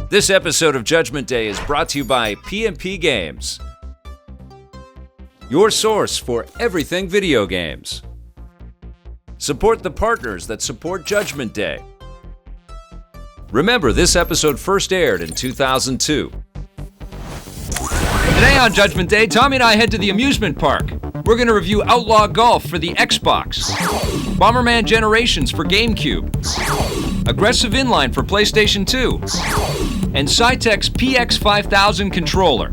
This episode of Judgment Day is brought to you by P&P Games, your source for everything video games. Support the partners that support Judgment Day. Remember, this episode first aired in 2002. Today on Judgment Day, Tommy and I head to the amusement park. We're going to review Outlaw Golf for the Xbox, Bomberman Generations for GameCube, Aggressive Inline for PlayStation 2, and Saitek's PX5000 Controller.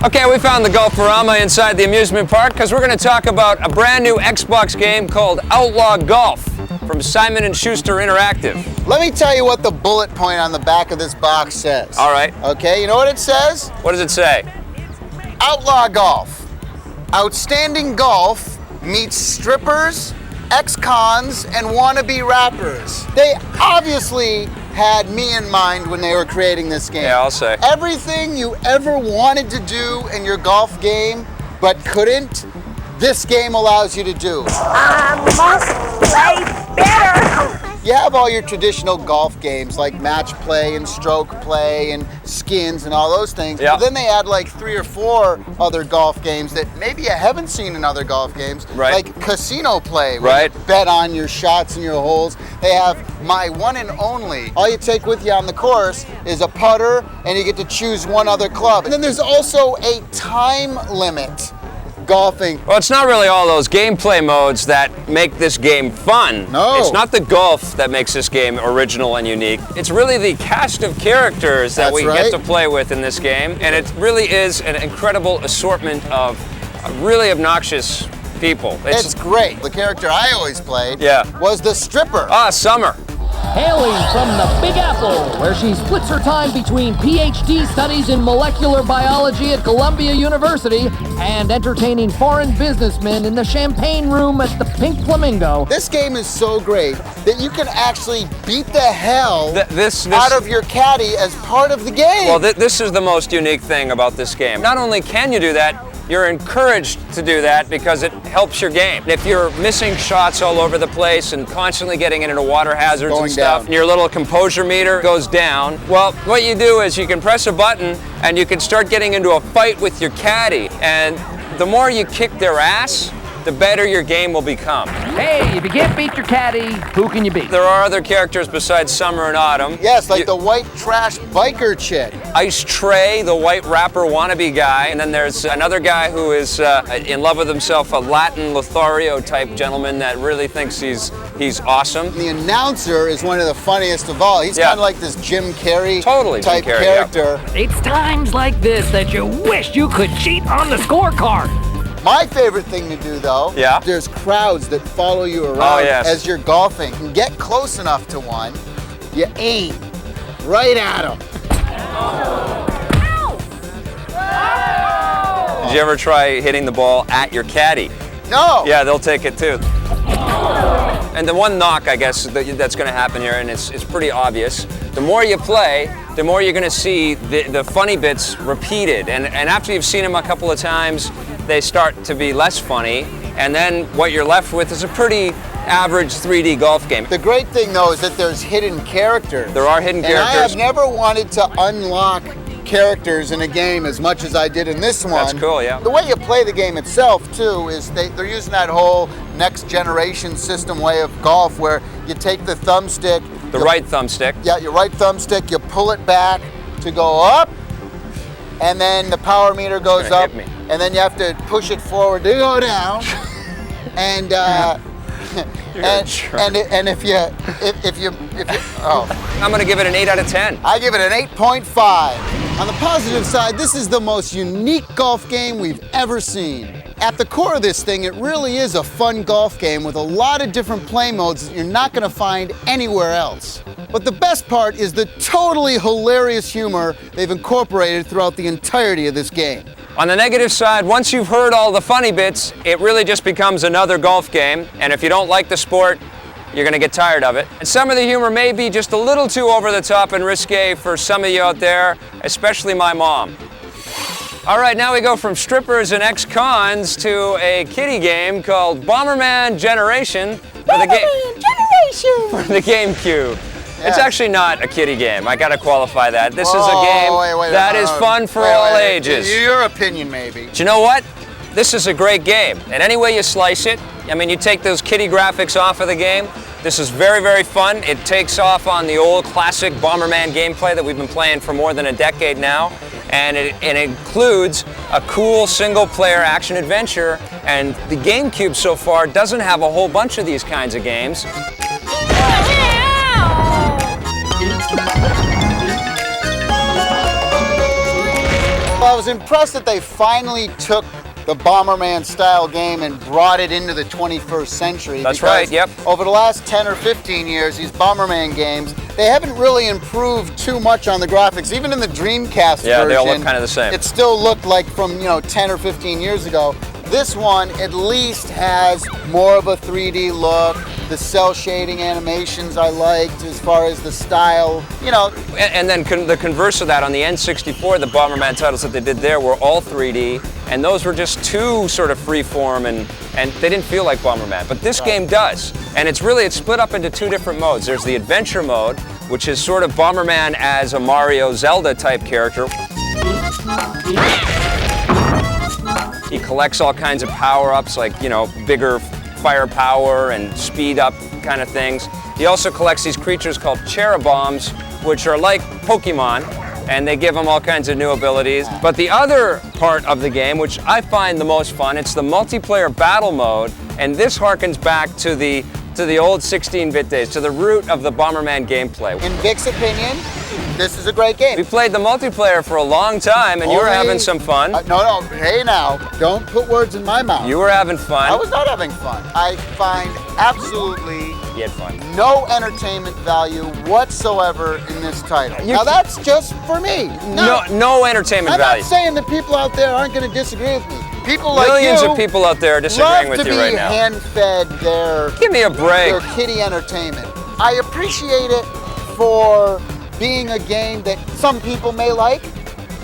Okay, we found the Golf-orama inside the amusement park because we're going to talk about a brand new Xbox game called Outlaw Golf from Simon & Schuster Interactive. Let me tell you what the bullet point on the back of this box says. All right. Okay, you know what it says? What does it say? Outlaw Golf. Outstanding golf meets strippers, ex-cons, and wannabe rappers. They obviously had me in mind when they were creating this game. Yeah, I'll say. Everything you ever wanted to do in your golf game but couldn't, this game allows you to do. I must play better. You have all your traditional golf games like match play and stroke play and skins and all those things. Yeah. But then they add like 3 or 4 other golf games that maybe you haven't seen in other golf games. Right. Like casino play, where Right. you bet on your shots and your holes. They have My One and Only. All you take with you on the course is a putter and you get to choose one other club. And then there's also a time limit golfing. Well, it's not really all those gameplay modes that make this game fun. No. It's not the golf that makes this game original and unique. It's really the cast of characters that That's we right. get to play with in this game. And it really is an incredible assortment of really obnoxious people. It's great. The character I always played Yeah. was the stripper. Summer. Hailing from the Big Apple, where she splits her time between PhD studies in molecular biology at Columbia University and entertaining foreign businessmen in the champagne room at the Pink Flamingo. This game is so great that you can actually beat the hell This out of your caddy as part of the game. Well, this is the most unique thing about this game. Not only can you do that, you're encouraged to do that because it helps your game. If you're missing shots all over the place and constantly getting into water hazards Going and stuff, down. and your little composure meter goes down, well, what you do is you can press a button and you can start getting into a fight with your caddy. And the more you kick their ass, the better your game will become. Hey, if you can't beat your caddy, who can you beat? There are other characters besides Summer and Autumn. yes, like the white trash biker chick. Ice Trey, the white rapper wannabe guy, and then there's another guy who is in love with himself, a Latin Lothario type gentleman that really thinks he's awesome. The announcer is one of the funniest of all. He's Yeah. kind of like this Jim Carrey Totally Jim type Carrey, yeah. character. It's times like this that you wish you could cheat on the scorecard. My favorite thing to do, though, Yeah? there's crowds that follow you around Oh, yes. as you're golfing. You get close enough to one, you aim right at them. Did you ever try hitting the ball at your caddy? No. Yeah, they'll take it too. And the one knock, I guess, that's going to happen here, and it's pretty obvious. The more you play, the more you're going to see the funny bits repeated. And after you've seen them a couple of times, they start to be less funny. And then what you're left with is a pretty average 3D golf game. The great thing, though, is that there's hidden characters. There are hidden And I characters. have never wanted to unlock characters in a game as much as I did in this one. That's cool, yeah. The way you play the game itself, too, is they're using that whole next generation system way of golf where you take the thumbstick. The right thumbstick. Yeah, your right thumbstick, you pull it back to go up, and then the power meter goes Gonna up, hit me. and then you have to push it forward to go down. And and if you I'm going to give it an 8 out of 10. I give it an 8.5. On the positive side, this is the most unique golf game we've ever seen. At the core of this thing, it really is a fun golf game with a lot of different play modes that you're not going to find anywhere else. But the best part is the totally hilarious humor they've incorporated throughout the entirety of this game. On the negative side, once you've heard all the funny bits, it really just becomes another golf game, and if you don't like the sport, you're going to get tired of it. And some of the humor may be just a little too over the top and risque for some of you out there, especially my mom. All right, now we go from strippers and ex-cons to a kiddie game called Bomberman Generation for the GameCube. It's actually not a kiddie game. I gotta qualify that. This is a game that is fun for all ages. Your opinion, maybe. But you know what? This is a great game. And any way you slice it, I mean, you take those kiddie graphics off of the game, this is very, very fun. It takes off on the old classic Bomberman gameplay that we've been playing for more than a decade now. And it includes a cool single-player action-adventure. And the GameCube so far doesn't have a whole bunch of these kinds of games. Well, I was impressed that they finally took the Bomberman style game and brought it into the 21st century. That's right, yep. Over the last 10 or 15 years, these Bomberman games, they haven't really improved too much on the graphics. Even in the Dreamcast version, they all look kind of the same. It still looked like from 10 or 15 years ago. This one at least has more of a 3D look. The cell shading animations I liked as far as the style, And then the converse of that, on the N64, the Bomberman titles that they did there were all 3D, and those were just too sort of freeform, and they didn't feel like Bomberman. But this game does, and it's split up into two different modes. There's the adventure mode, which is sort of Bomberman as a Mario Zelda type character. He collects all kinds of power-ups like, bigger firepower and speed up kind of things. He also collects these creatures called Cherubombs, which are like Pokemon, and they give him all kinds of new abilities. But the other part of the game, which I find the most fun, it's the multiplayer battle mode, and this harkens back to the old 16-bit days, to the root of the Bomberman gameplay. In Vic's opinion, this is a great game. We played the multiplayer for a long time, and you were having some fun. No, hey now, don't put words in my mouth. You were having fun. I was not having fun. I find absolutely You had fun. no entertainment value whatsoever in this title. Now that's just for me. No entertainment value. I'm not saying that people out there aren't going to disagree with me. People like Millions of people out there are disagreeing with you right now. love to be hand-fed their Give me a break. their kiddie entertainment. I appreciate it for being a game that some people may like,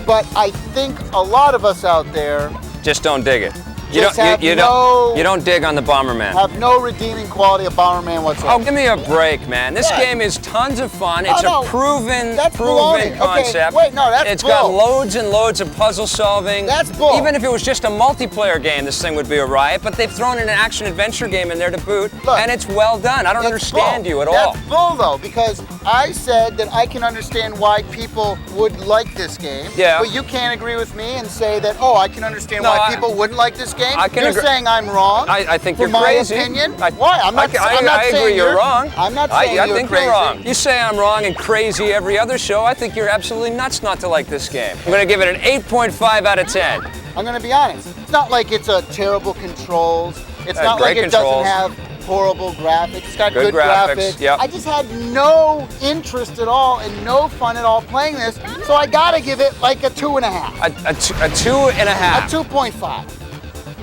but I think a lot of us out there Just don't dig it. You Just don't dig on the Bomberman. have no redeeming quality of Bomberman whatsoever. Oh, give me a break, man. This game is tons of fun. It's no, a proven that's baloney. concept. Okay, wait, no, that's It's bull. got loads and loads of puzzle solving. That's bull. Even if it was just a multiplayer game, this thing would be a riot, but they've thrown in an action-adventure game in there to boot, Look, and it's well done. I don't understand you at all. That's bull, though, because I said that I can understand why people would like this game. Yeah. But you can't agree with me and say that, I can understand No, why people wouldn't like this game. I can You're agree. saying I'm wrong. I think you're for my crazy. opinion. I- Why? I'm not I saying agree you're wrong. I'm not saying I you're think crazy. you're wrong. You say I'm wrong and crazy every other show. I think you're absolutely nuts not to like this game. I'm going to give it an 8.5 out of 10. I'm going to be honest. It's not like it's a terrible controls. It's not like great it controls. doesn't have horrible graphics. It's got Good good graphics. yep. I just had no interest at all and no fun at all playing this, so I got to give it like a 2.5. A 2.5. A 2.5.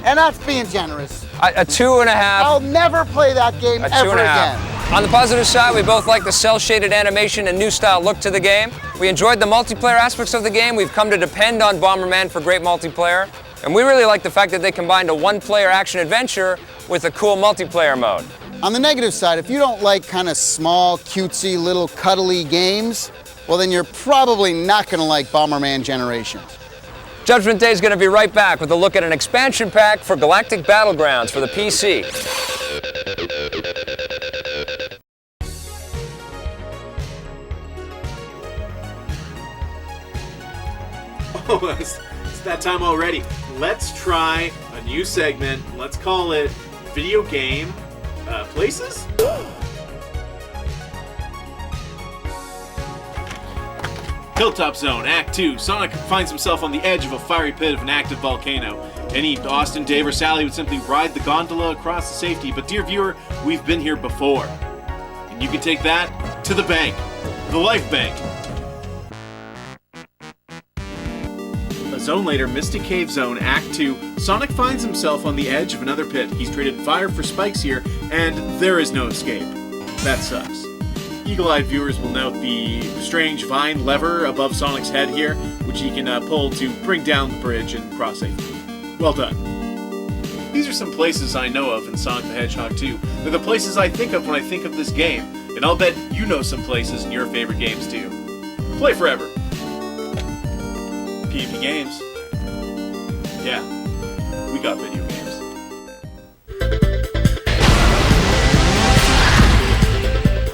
And that's being generous. A 2.5. I'll never play that game A ever 2.5. again. On the positive side, we both like the cel-shaded animation and new style look to the game. We enjoyed the multiplayer aspects of the game. We've come to depend on Bomberman for great multiplayer. And we really like the fact that they combined a one-player action-adventure with a cool multiplayer mode. On the negative side, if you don't like kind of small, cutesy, little cuddly games, well then you're probably not going to like Bomberman Generations. Judgment Day is going to be right back with a look at an expansion pack for Galactic Battlegrounds for the PC. Oh, it's that time already. Let's try a new segment. Let's call it Video Game Places? Hilltop Zone, Act 2. Sonic finds himself on the edge of a fiery pit of an active volcano. Any Austin, Dave, or Sally would simply ride the gondola across to safety, but dear viewer, we've been here before. And you can take that to the bank. The Life Bank. zone later, Mystic Cave Zone, Act 2, Sonic finds himself on the edge of another pit. He's traded fire for spikes here, and there is no escape. That sucks. Eagle-eyed viewers will note the strange vine lever above Sonic's head here, which he can pull to bring down the bridge and cross safely. Well done. These are some places I know of in Sonic the Hedgehog 2. They're the places I think of when I think of this game, and I'll bet you know some places in your favorite games too. Play forever. PvP Games. Yeah, we got video games.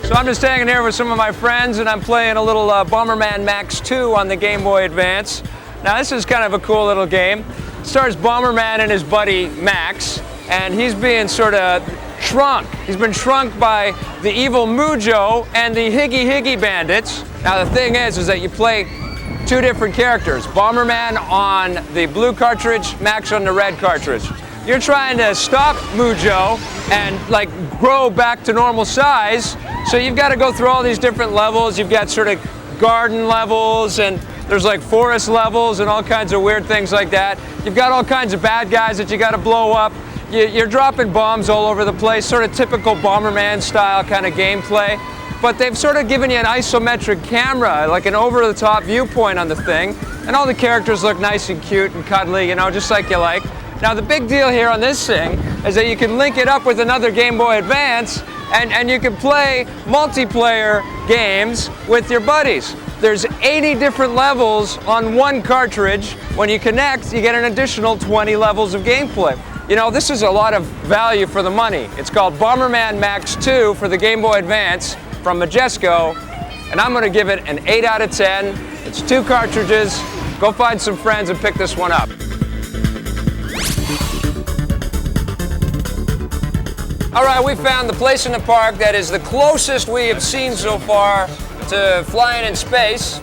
So I'm just hanging here with some of my friends, and I'm playing a little Bomberman Max 2 on the Game Boy Advance. Now this is kind of a cool little game. It stars Bomberman and his buddy Max, and he's being sort of shrunk. He's been shrunk by the evil Mujo and the Higgy Bandits. Now the thing is that you play two different characters. Bomberman on the blue cartridge, Max on the red cartridge. You're trying to stop Mujo and like grow back to normal size, so you've got to go through all these different levels. You've got sort of garden levels, and there's like forest levels and all kinds of weird things like that. You've got all kinds of bad guys that you got to blow up. You're dropping bombs all over the place, sort of typical Bomberman style kind of gameplay. But they've sort of given you an isometric camera, like an over-the-top viewpoint on the thing, and all the characters look nice and cute and cuddly, you know, just like you like. Now the big deal here on this thing is that you can link it up with another Game Boy Advance, and you can play multiplayer games with your buddies. There's 80 different levels on one cartridge. When you connect, you get an additional 20 levels of gameplay. You know, this is a lot of value for the money. It's called Bomberman Max 2 for the Game Boy Advance from Majesco, and I'm gonna give it an 8 out of 10. It's 2 cartridges. Go find some friends and pick this one up. All right, we found the place in the park that is the closest we have seen so far to flying in space,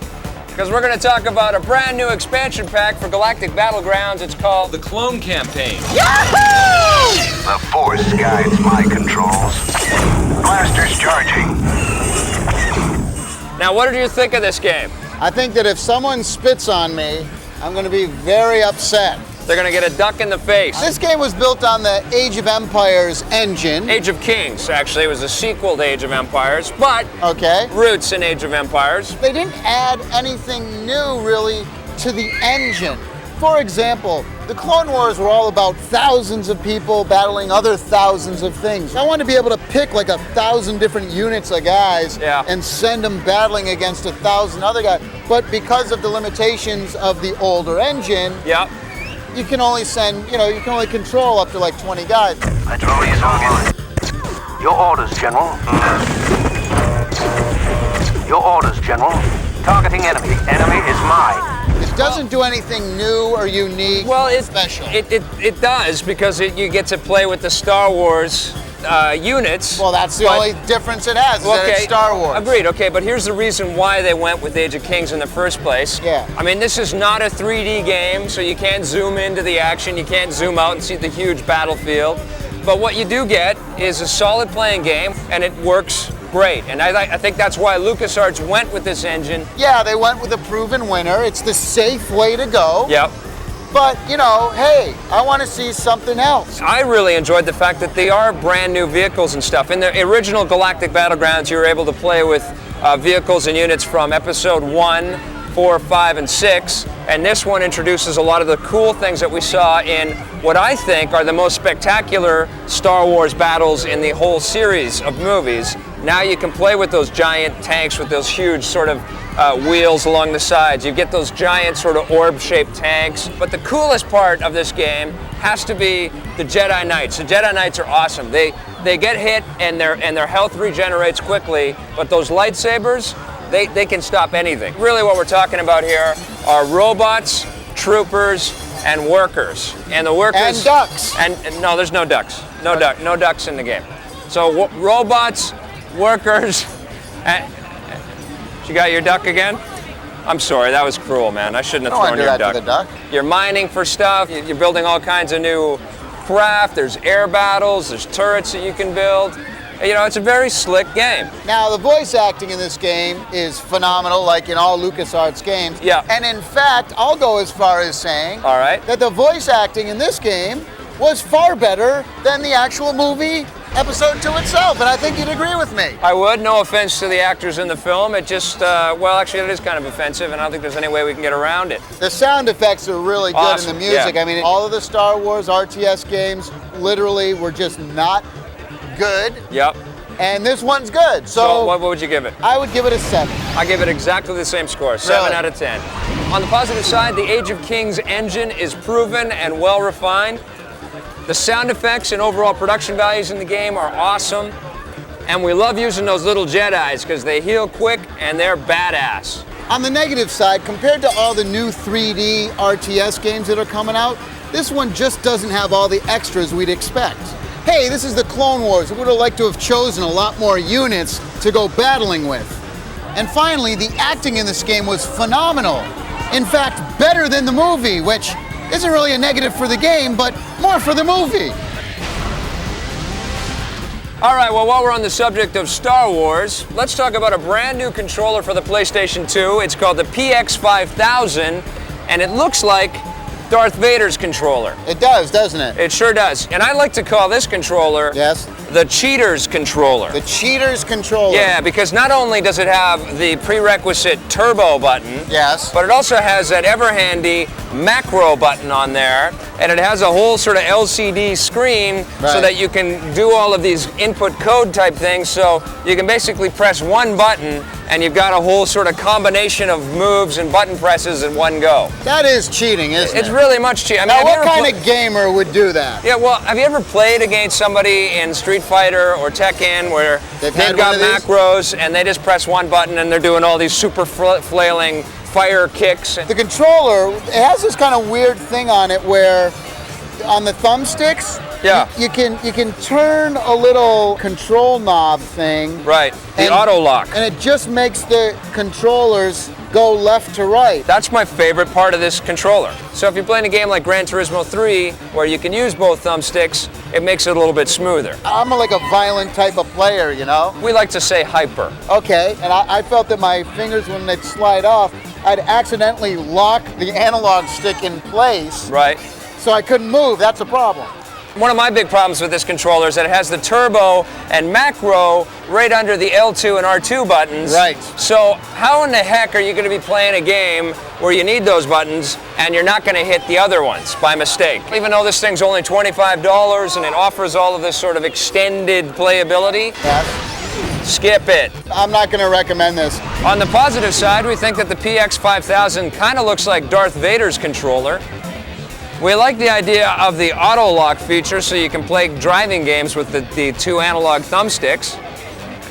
because we're going to talk about a brand new expansion pack for Galactic Battlegrounds. It's called The Clone Campaign. Yahoo! The Force guides my controls. Blasters charging. Now, what did you think of this game? I think that if someone spits on me, I'm going to be very upset. They're going to get a duck in the face. This game was built on the Age of Empires engine. Age of Kings, actually. It was a sequel to Age of Empires, but Okay. roots in Age of Empires. They didn't add anything new, really, to the engine. For example, the Clone Wars were all about thousands of people battling other thousands of things. I want to be able to pick like 1,000 different units of guys and send them battling against 1,000 other guys. But because of the limitations of the older engine, you can only send, you can only control up to like 20 guys. Patroller's online. Your orders, General. Your orders, General. Targeting enemy. Enemy is mine. It doesn't do anything new or unique. Well, it's special. It does, because you get to play with the Star Wars units. Well, that's the only difference it has, is that it's Star Wars. Agreed, okay, but here's the reason why they went with Age of Kings in the first place. I mean, this is not a 3D game, so you can't zoom into the action, you can't zoom out and see the huge battlefield. But what you do get is a solid playing game, and it works great. And I think that's why LucasArts went with this engine. Yeah, they went with a proven winner. It's the safe way to go. Yep. But, hey, I want to see something else. I really enjoyed the fact that they are brand new vehicles and stuff. In the original Galactic Battlegrounds, you were able to play with vehicles and units from Episode 1, 4, 5, and 6. And this one introduces a lot of the cool things that we saw in what I think are the most spectacular Star Wars battles in the whole series of movies. Now you can play with those giant tanks with those huge sort of wheels along the sides. You get those giant sort of orb-shaped tanks. But the coolest part of this game has to be the Jedi Knights. The Jedi Knights are awesome. They get hit and their health regenerates quickly, but those lightsabers, they can stop anything. Really what we're talking about here are robots, troopers, and workers. And the workers... And ducks. And no, there's no ducks. No ducks in the game. So robots, workers, and... You got your duck again? I'm sorry, that was cruel, man. I shouldn't have thrown your duck. To the duck. You're mining for stuff, you're building all kinds of new craft, there's air battles, there's turrets that you can build. You know, it's a very slick game. Now, the voice acting in this game is phenomenal, like in all LucasArts games. Yeah. And in fact, I'll go as far as saying All right. that the voice acting in this game was far better than the actual movie Episode 2 itself, and I think you'd agree with me. I would. No offense to the actors in the film. It just, well, actually, it is kind of offensive, and I don't think there's any way we can get around it. The sound effects are really good Awesome, in the music. yeah. I mean, all of the Star Wars RTS games literally were just not good, Yep. and this one's good. So what would you give it? I would give it a 7. I give it exactly the same score, 7 Really? out of 10. On the positive side, the Age of Kings engine is proven and well refined. The sound effects and overall production values in the game are awesome. And we love using those little Jedis because they heal quick and they're badass. On the negative side, compared to all the new 3D RTS games that are coming out, this one just doesn't have all the extras we'd expect. Hey, this is the Clone Wars. We would have liked to have chosen a lot more units to go battling with. And finally, the acting in this game was phenomenal. In fact, better than the movie, which isn't really a negative for the game, but more for the movie. All right, well, while we're on the subject of Star Wars, let's talk about a brand new controller for the PlayStation 2. It's called the PX5000, and it looks like Darth Vader's controller. It does, doesn't it? It sure does. And I like to call this controller Yes. the Cheater's controller. The Cheater's controller. Yeah, because not only does it have the prerequisite turbo button, Yes. but it also has that ever handy macro button on there, and it has a whole sort of LCD screen so Right. that you can do all of these input code type things. So you can basically press one button and you've got a whole sort of combination of moves and button presses in one go. That is cheating, isn't It's it? really much cheating. I mean, Now, have you what ever kind of gamer would do that? Yeah, well, have you ever played against somebody in Street Fighter or Tekken where They've they've had got one of these? macros and they just press one button and they're doing all these super flailing fire kicks? The controller, it has this kind of weird thing on it where on the thumbsticks, Yeah. you can turn a little control knob thing. Right, the and- auto lock. And it just makes the controllers go left to right. That's my favorite part of this controller. So if you're playing a game like Gran Turismo 3, where you can use both thumbsticks, it makes it a little bit smoother. I'm like a violent type of player, you know? We like to say hyper. Okay, and I felt that my fingers, when they'd slide off, I'd accidentally lock the analog stick in place, Right. so I couldn't move. That's a problem. One of my big problems with this controller is that it has the turbo and macro right under the L2 and R2 buttons. Right. So how in the heck are you going to be playing a game where you need those buttons and you're not going to hit the other ones by mistake? Even though this thing's only $25 and it offers all of this sort of extended playability, Yes. skip it. I'm not going to recommend this. On the positive side, we think that the PX5000 kind of looks like Darth Vader's controller. We like the idea of the auto lock feature so you can play driving games with the two analog thumbsticks.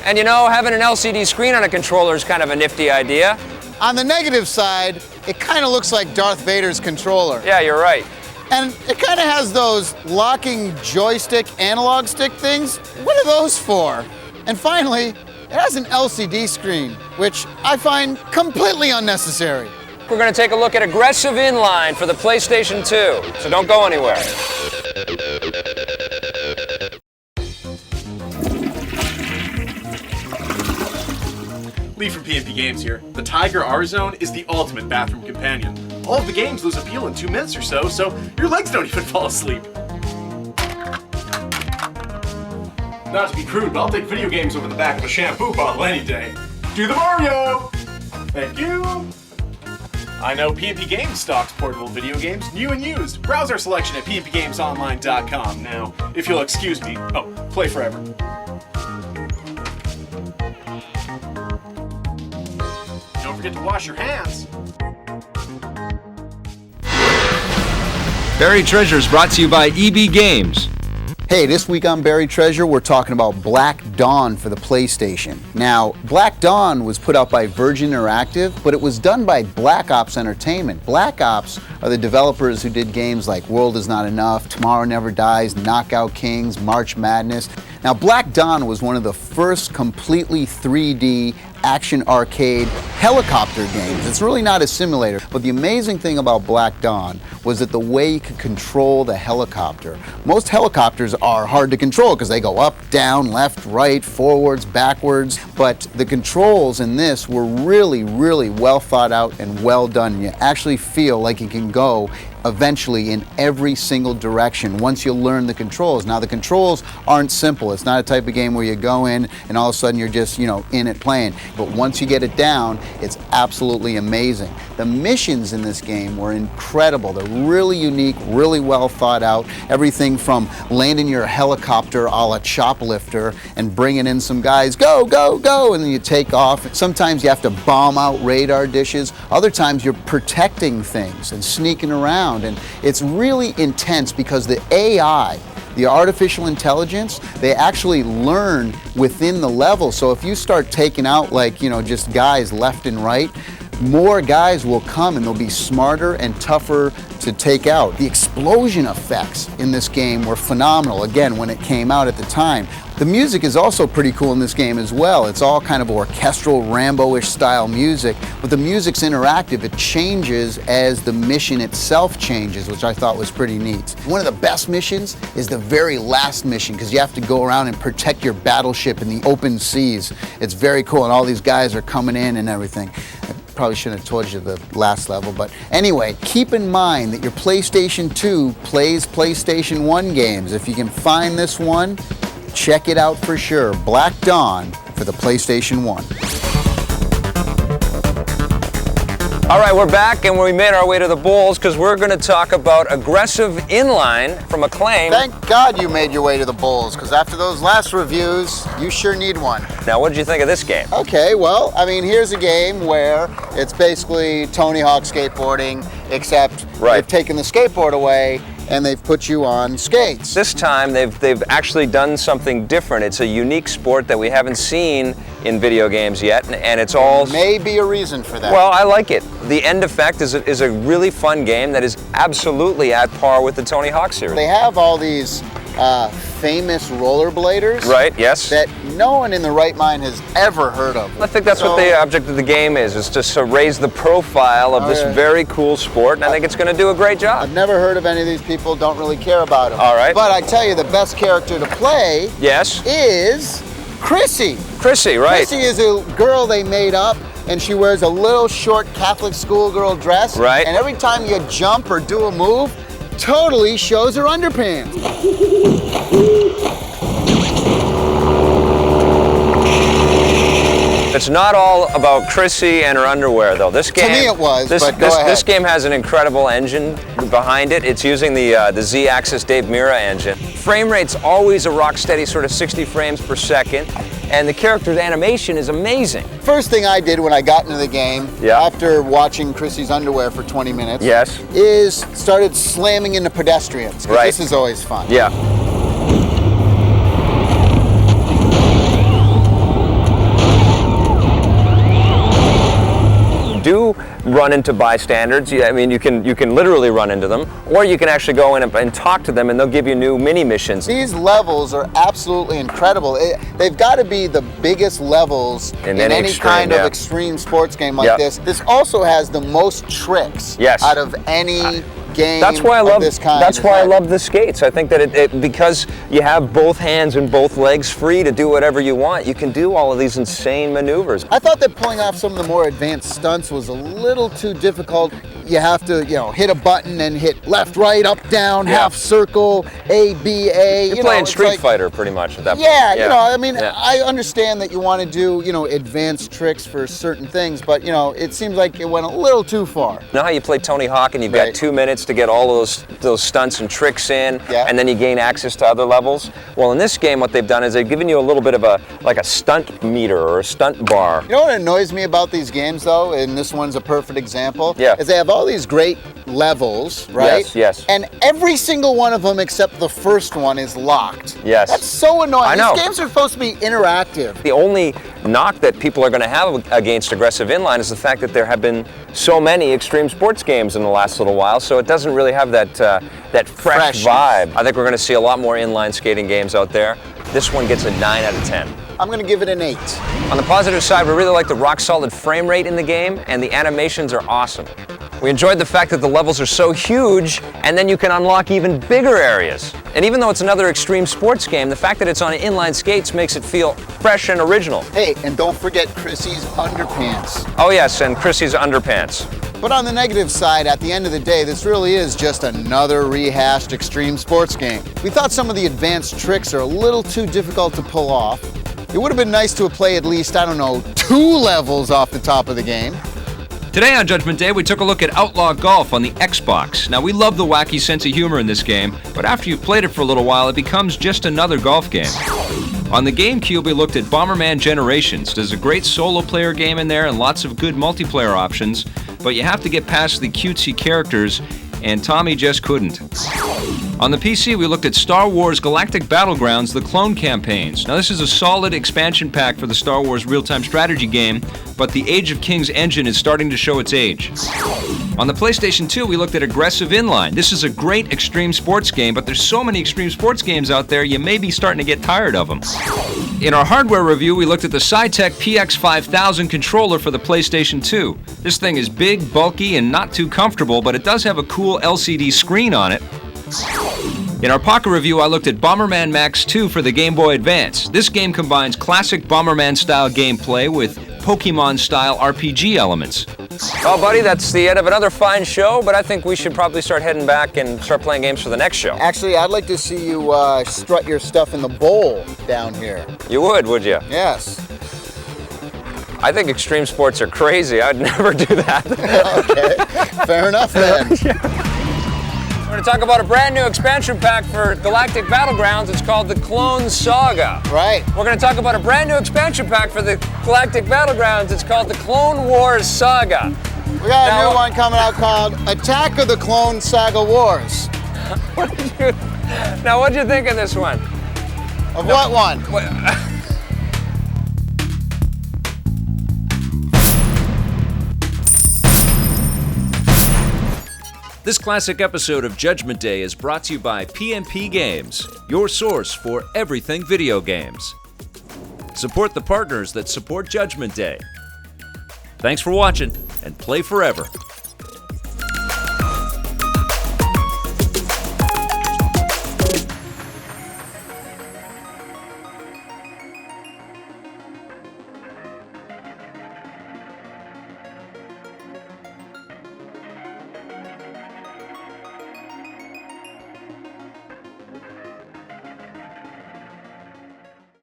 And you know, having an LCD screen on a controller is kind of a nifty idea. On the negative side, it kind of looks like Darth Vader's controller. Yeah, you're right. And it kind of has those locking joystick analog stick things. What are those for? And finally, it has an LCD screen, which I find completely unnecessary. We're going to take a look at Aggressive Inline for the PlayStation 2, so don't go anywhere. Lee from PNP Games here. The Tiger R-Zone is the ultimate bathroom companion. All of the games lose appeal in 2 minutes or so your legs don't even fall asleep. Not to be crude, but I'll take video games over the back of a shampoo bottle any day. Do the Mario! Thank you! I know PNP Games stocks portable video games, new and used. Browse our selection at pnpgamesonline.com. Now, if you'll excuse me, play forever. Don't forget to wash your hands. Buried Treasure is brought to you by EB Games. Hey, this week on Buried Treasure, we're talking about Black Dawn for the PlayStation. Now, Black Dawn was put out by Virgin Interactive, but it was done by Black Ops Entertainment. Black Ops are the developers who did games like World Is Not Enough, Tomorrow Never Dies, Knockout Kings, March Madness. Now, Black Dawn was one of the first completely 3D action arcade helicopter games. It's really not a simulator, but the amazing thing about Black Dawn was that the way you could control the helicopter. Most helicopters are hard to control because they go up, down, left, right, forwards, backwards, but the controls in this were really, really well thought out and well done. You actually feel like you can go eventually in every single direction once you learn the controls. Now the controls aren't simple. It's not a type of game where you go in and all of a sudden you're just, in it playing. But once you get it down, it's absolutely amazing. The missions in this game were incredible. They're really unique, really well thought out. Everything from landing your helicopter a la Choplifter and bringing in some guys, go, go, go, and then you take off. Sometimes you have to bomb out radar dishes. Other times you're protecting things and sneaking around. And it's really intense because the AI, the artificial intelligence, they actually learn within the level. So if you start taking out just guys left and right, more guys will come and they'll be smarter and tougher to take out. The explosion effects in this game were phenomenal, again, when it came out at the time. The music is also pretty cool in this game as well. It's all kind of orchestral, Rambo-ish style music, but the music's interactive. It changes as the mission itself changes, which I thought was pretty neat. One of the best missions is the very last mission, because you have to go around and protect your battleship in the open seas. It's very cool, and all these guys are coming in and everything. Probably shouldn't have told you the last level, but anyway, keep in mind that your PlayStation 2 plays PlayStation 1 games. If you can find this one, check it out for sure. Black Dawn for the PlayStation 1. All right, we're back and we made our way to the Bulls because we're going to talk about aggressive inline from Acclaim. Thank God you made your way to the Bulls, because after those last reviews, you sure need one. Now, what did you think of this game? Okay, well, here's a game where it's basically Tony Hawk skateboarding, except they've taken the skateboard away and they've put you on skates. This time they've actually done something different. It's a unique sport that we haven't seen in video games yet, and it's all... Maybe a reason for that. Well, I like it. The End Effect is a really fun game that is absolutely at par with the Tony Hawk series. They have all these famous rollerbladers. Right, yes. That no one in the right mind has ever heard of. I think that's what the object of the game is just to raise the profile of this very cool sport, and I think it's going to do a great job. I've never heard of any of these people, don't really care about them. All right. But I tell you, the best character to play is Chrissy. Chrissy, right. Chrissy is a girl they made up, and she wears a little short Catholic schoolgirl dress. Right. And every time you jump or do a move, totally shows her underpants. It's not all about Chrissy and her underwear, though. This game, to me it was, but go ahead. This game has an incredible engine behind it. It's using the Z-Axis Dave Mirra engine. Frame rate's always a rock steady sort of 60 frames per second, and the character's animation is amazing. First thing I did when I got into the game, after watching Chrissy's underwear for 20 minutes, is started slamming into pedestrians, because this is always fun. Yeah. Do run into bystanders. I mean, you can literally run into them, or you can actually go in and talk to them, and they'll give you new mini missions. These levels are absolutely incredible. They've got to be the biggest levels in any kind of extreme sports game like this. This also has the most tricks out of any game. That's why I love this kind. That's why I love the skates. I think that it because you have both hands and both legs free to do whatever you want. You can do all of these insane maneuvers. I thought that pulling off some of the more advanced stunts was a little too difficult. You have to, hit a button and hit left, right, up, down, half circle, A, B, A. You're playing Street Fighter pretty much at that point. I understand that you want to do, advanced tricks for certain things, but, it seems like it went a little too far. Know how you play Tony Hawk and you've got 2 minutes to get all of those stunts and tricks in, and then you gain access to other levels? Well, in this game, what they've done is they've given you a little bit of a stunt meter or a stunt bar. You know what annoys me about these games, though, and this one's a perfect example, is they have all these great levels, right? Yes. And every single one of them except the first one is locked. Yes. That's so annoying. I know. These games are supposed to be interactive. The only knock that people are going to have against aggressive inline is the fact that there have been so many extreme sports games in the last little while, so it doesn't really have that fresh vibe. I think we're going to see a lot more inline skating games out there. this one gets a 9 out of 10. I'm gonna give it an 8. On the positive side, we really like the rock-solid frame rate in the game, and the animations are awesome. We enjoyed the fact that the levels are so huge, and then you can unlock even bigger areas. And even though it's another extreme sports game, the fact that it's on inline skates makes it feel fresh and original. Hey, and don't forget Chrissy's underpants. Oh yes, and Chrissy's underpants. But on the negative side, at the end of the day, this really is just another rehashed extreme sports game. We thought some of the advanced tricks are a little too difficult to pull off. It would have been nice to play at least, I don't know, 2 levels off the top of the game. Today on Judgment Day, we took a look at Outlaw Golf on the Xbox. Now, we love the wacky sense of humor in this game, but after you've played it for a little while, it becomes just another golf game. On the GameCube, we looked at Bomberman Generations. There's a great solo player game in there and lots of good multiplayer options, but you have to get past the cutesy characters, and Tommy just couldn't. On the PC, we looked at Star Wars Galactic Battlegrounds, the clone campaigns. Now, this is a solid expansion pack for the Star Wars real-time strategy game, but the Age of Kings engine is starting to show its age. On the PlayStation 2, we looked at Aggressive Inline. This is a great extreme sports game, but there's so many extreme sports games out there, you may be starting to get tired of them. In our hardware review, we looked at the Saitek PX5000 controller for the PlayStation 2. This thing is big, bulky, and not too comfortable, but it does have a cool LCD screen on it. In our pocket review, I looked at Bomberman Max 2 for the Game Boy Advance. This game combines classic Bomberman-style gameplay with Pokemon-style RPG elements. Well, buddy, that's the end of another fine show, but I think we should probably start heading back and start playing games for the next show. Actually, I'd like to see you strut your stuff in the bowl down here. You would you? Yes. I think extreme sports are crazy. I'd never do that. Okay, fair enough then. We're going to talk about a brand new expansion pack for Galactic Battlegrounds. It's called the Clone Saga. Right. We're going to talk about a brand new expansion pack for the Galactic Battlegrounds. It's called the Clone Wars Saga. We got a new one coming out called Attack of the Clone Saga Wars. Now, what'd you think of this one? Of what one? This classic episode of Judgment Day is brought to you by PMP Games, your source for everything video games. Support the partners that support Judgment Day. Thanks for watching, and play forever.